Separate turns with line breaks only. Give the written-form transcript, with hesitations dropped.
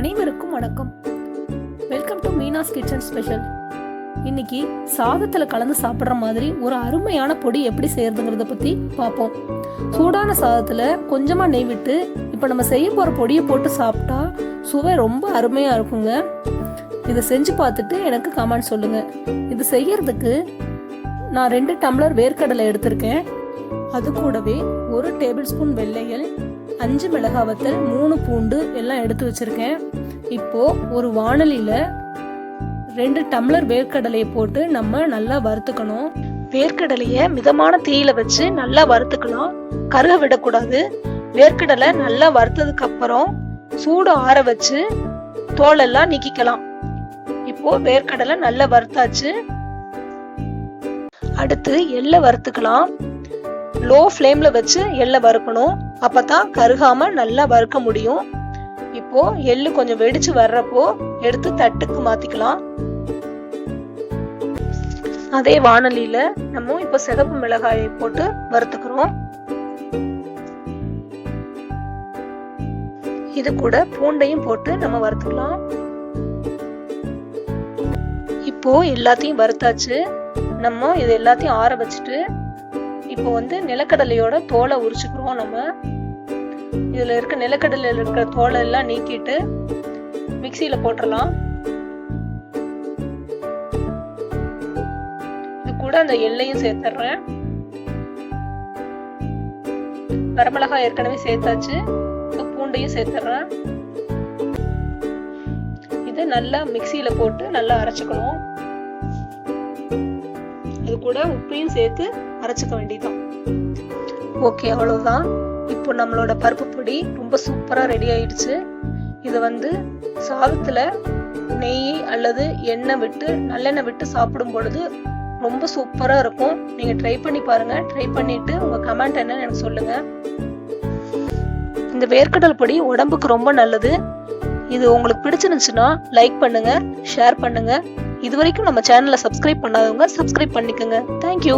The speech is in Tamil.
அனைவருக்கும் வணக்கம். Welcome to Meena's kitchen special. இன்னைக்கு சாதத்தில் கலந்து சாப்பிட்ற மாதிரி ஒரு அருமையான பொடி எப்படி செய்யறதுங்கிறத பற்றி பார்ப்போம். சூடான சாதத்தில் கொஞ்சமாக நெய் விட்டு இப்போ நம்ம செய்ய போகிற பொடியை போட்டு சாப்பிட்டா சுவை ரொம்ப அருமையாக இருக்குங்க. இதை செஞ்சு பார்த்துட்டு எனக்கு கமெண்ட் சொல்லுங்கள். இது செய்யறதுக்கு நான் 2 டம்ளர் வேர்க்கடலை எடுத்திருக்கேன். அது கூடவே 1 டேபிள் ஸ்பூன் வெள்ளையல், 5 மிளகாய் வத்தல், 3 பூண்டு எல்லாம் எடுத்து வச்சிருக்கேன். இப்போ ஒரு வாணலியில 2 டம்ளர் வேர்க்கடலையை போட்டு நம்ம நல்லா வறுத்துக்கணும். வேர்க்கடலையை மிதமான தீயில வச்சு நல்லா வறுத்துக்கலாம், கருக விடக்கூடாது. வேர்க்கடலை நல்லா வறுத்ததுக்கு அப்புறம் சூடு ஆற வச்சு தோலெல்லாம் நீக்கிக்கலாம். இப்போ வேர்க்கடலை நல்லா வறுத்தாச்சு. அடுத்து எள்ளை வறுத்துக்கலாம். லோ ஃப்ளேம்ல வச்சு எள்ளை வறுக்கணும், அப்பதான் கருகாம நல்லா வறுக்க முடியும். இப்போ எள்ளு கொஞ்சம் வெடிச்சு வர்றப்போ எடுத்து தட்டுக்கு மாத்திக்கலாம். அதே வாணலியில நம்ம இப்ப சிகப்பு மிளகாயை போட்டு வறுத்துக்கிறோம். இது கூட பூண்டையும் போட்டு நம்ம வறுத்துக்கலாம். இப்போ எல்லாத்தையும் வறுத்தாச்சு. நம்ம இது எல்லாத்தையும் ஆற வச்சுட்டு இப்போ நிலக்கடலையோட தோலை உரிச்சுக்கிறோம். நம்ம இதுல இருக்க நிலக்கடலையில இருக்கிற தோலை எல்லாம் நீக்கிட்டு மிக்சியில போட்டுடலாம். இது கூட அந்த எள்ளையும் சேர்த்துறேன். வரமிளகாய் ஏற்கனவே சேர்த்தாச்சு, பூண்டையும் சேர்த்துறேன். இது நல்லா மிக்சியில போட்டு நல்லா அரைச்சுக்கணும். இது கூட உப்பையும் சேர்த்து அரைச்சுக்க வேண்டியதுதான். ஓகே, அவ்வளவுதான். இப்போ நம்மளோட பருப்பு பொடி ரொம்ப சூப்பரா ரெடி ஆயிடுச்சு. இதை சாதத்துல நெய் அல்லது நல்லெண்ணெய் விட்டு சாப்பிடும் பொழுது ரொம்ப சூப்பரா இருக்கும். நீங்க ட்ரை பண்ணி பாருங்க. ட்ரை பண்ணிட்டு உங்க கமெண்ட் என்னன்னு எனக்கு சொல்லுங்க. இந்த வேர்க்கடல் பொடி உடம்புக்கு ரொம்ப நல்லது. இது உங்களுக்கு பிடிச்சிருந்துச்சுன்னா லைக் பண்ணுங்க, ஷேர் பண்ணுங்க. இது வரைக்கும் நம்ம சேனலை சப்ஸ்கிரைப் பண்ணாதவங்க சப்ஸ்கிரைப் பண்ணிக்கோங்க. தேங்க்யூ.